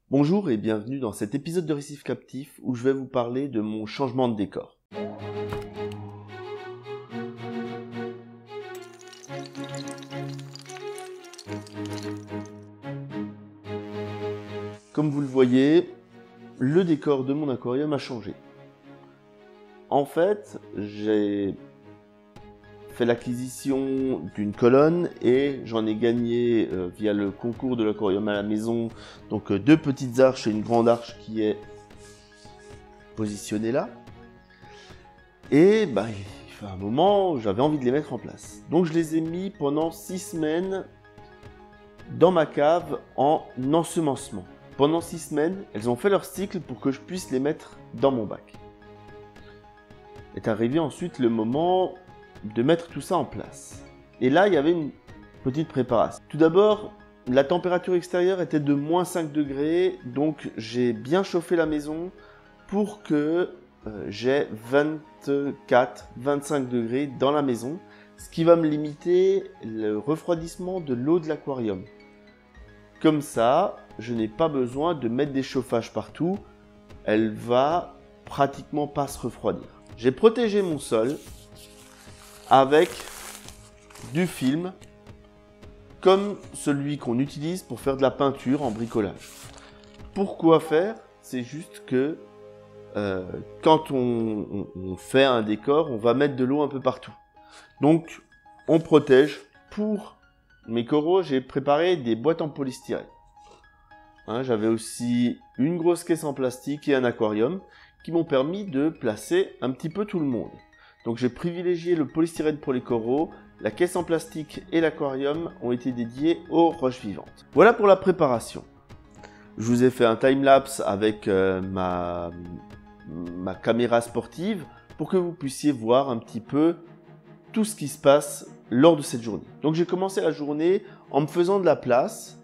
Bonjour et bienvenue dans cet épisode de Récif Captif où je vais vous parler de mon changement de décor. Comme vous le voyez, le décor de mon aquarium a changé. En fait, j'ai fait l'acquisition d'une colonne et j'en ai gagné via le concours de l'aquarium à la maison, donc deux petites arches et une grande arche qui est positionnée là. Et il fait un moment où j'avais envie de les mettre en place. Donc je les ai mis pendant 6 semaines dans ma cave en ensemencement. Pendant 6 semaines, elles ont fait leur cycle pour que je puisse les mettre dans mon bac. Est arrivé ensuite le moment de mettre tout ça en place. Et là, il y avait une petite préparation. Tout d'abord, la température extérieure était de moins 5 degrés, donc j'ai bien chauffé la maison pour que j'ai 24-25 degrés dans la maison, ce qui va me limiter le refroidissement de l'eau de l'aquarium. Comme ça, je n'ai pas besoin de mettre des chauffages partout, elle va pratiquement pas se refroidir. J'ai protégé mon sol avec du film comme celui qu'on utilise pour faire de la peinture en bricolage. Pourquoi faire? C'est juste que quand on fait un décor, on va mettre de l'eau un peu partout. Donc, on protège. Pour mes coraux, j'ai préparé des boîtes en polystyrène. J'avais aussi une grosse caisse en plastique et un aquarium qui m'ont permis de placer un petit peu tout le monde. Donc, j'ai privilégié le polystyrène pour les coraux. La caisse en plastique et l'aquarium ont été dédiés aux roches vivantes. Voilà pour la préparation. Je vous ai fait un time-lapse avec ma caméra sportive pour que vous puissiez voir un petit peu tout ce qui se passe lors de cette journée. Donc j'ai commencé la journée en me faisant de la place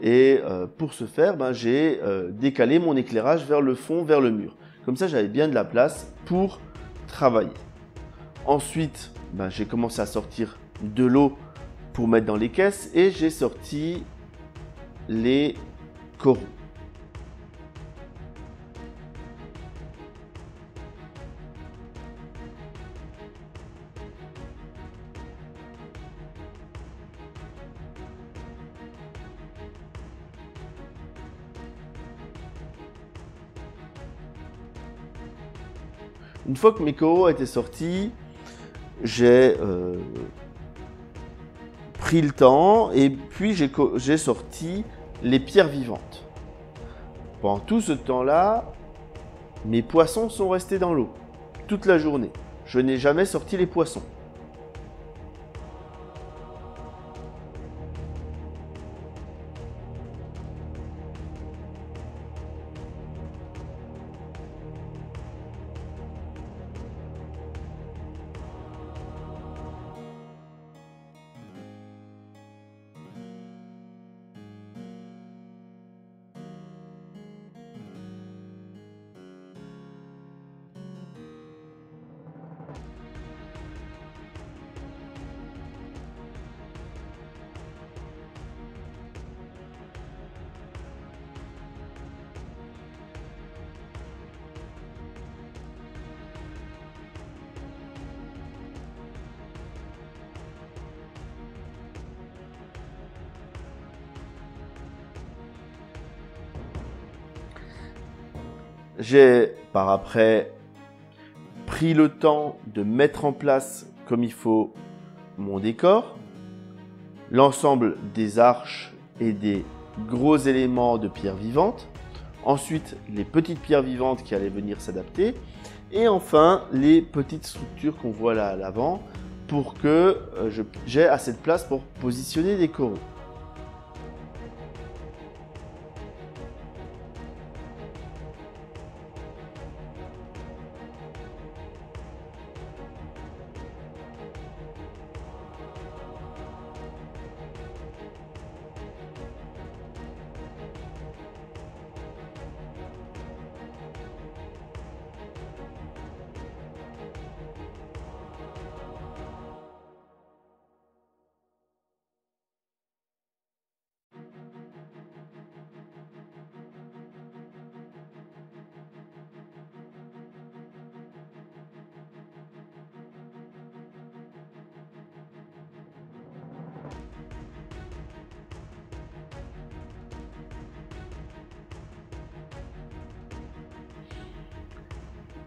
et pour ce faire, j'ai décalé mon éclairage vers le fond, vers le mur. Comme ça j'avais bien de la place pour travailler. Ensuite, j'ai commencé à sortir de l'eau pour mettre dans les caisses et j'ai sorti les coraux. Une fois que mes coraux étaient sortis, j'ai pris le temps et puis j'ai sorti les pierres vivantes. Pendant tout ce temps-là, mes poissons sont restés dans l'eau toute la journée. Je n'ai jamais sorti les poissons. J'ai par après pris le temps de mettre en place comme il faut mon décor, l'ensemble des arches et des gros éléments de pierres vivantes, ensuite les petites pierres vivantes qui allaient venir s'adapter, et enfin les petites structures qu'on voit là à l'avant pour que j'ai assez de place pour positionner des coraux.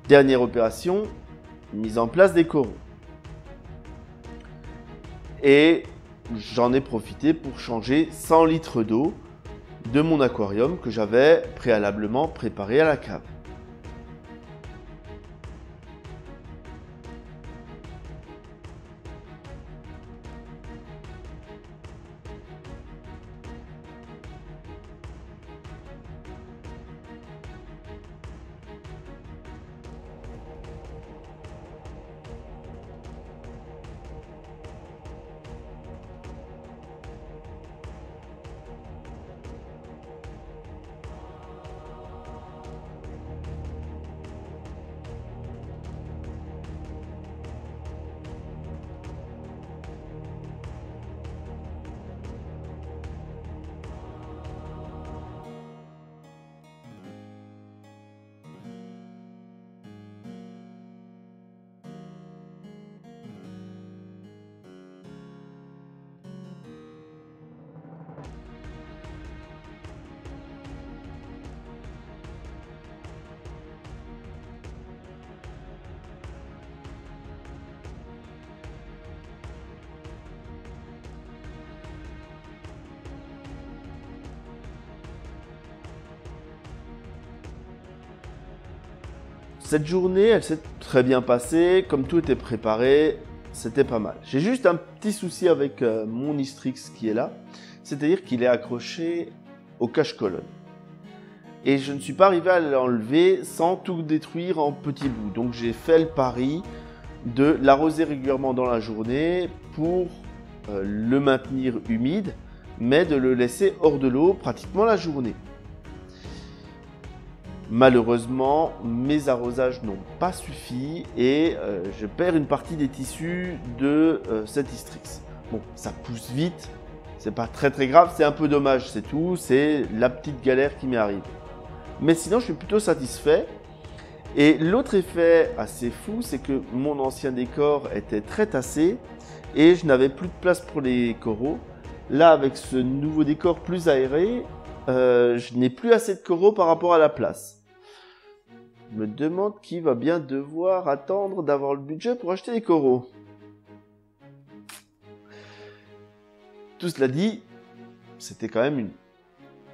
Dernière opération, mise en place des coraux. Et j'en ai profité pour changer 100 litres d'eau de mon aquarium que j'avais préalablement préparé à la cave. Cette journée, elle s'est très bien passée, comme tout était préparé, c'était pas mal. J'ai juste un petit souci avec mon Istrix qui est là, c'est-à-dire qu'il est accroché au cache-colonne. Et je ne suis pas arrivé à l'enlever sans tout détruire en petits bouts. Donc j'ai fait le pari de l'arroser régulièrement dans la journée pour le maintenir humide, mais de le laisser hors de l'eau pratiquement la journée. Malheureusement, mes arrosages n'ont pas suffi et je perds une partie des tissus de cet Istrix. Bon, ça pousse vite, c'est pas très grave, c'est un peu dommage, c'est tout, c'est la petite galère qui m'est arrivée. Mais sinon, je suis plutôt satisfait. Et l'autre effet assez fou, c'est que mon ancien décor était très tassé et je n'avais plus de place pour les coraux. Là, avec ce nouveau décor plus aéré, je n'ai plus assez de coraux par rapport à la place. Je me demande qui va bien devoir attendre d'avoir le budget pour acheter des coraux. Tout cela dit, c'était quand même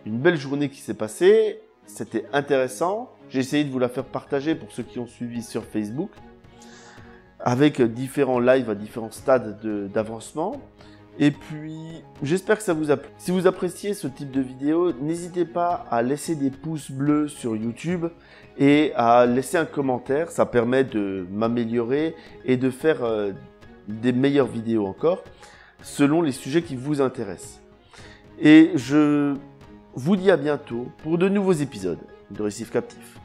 une belle journée qui s'est passée. C'était intéressant. J'ai essayé de vous la faire partager pour ceux qui ont suivi sur Facebook, avec différents lives à différents stades d'avancement. Et puis, j'espère que ça vous a plu. Si vous appréciez ce type de vidéo, n'hésitez pas à laisser des pouces bleus sur YouTube et à laisser un commentaire. Ça permet de m'améliorer et de faire des meilleures vidéos encore, selon les sujets qui vous intéressent. Et je vous dis à bientôt pour de nouveaux épisodes de Récif Captif.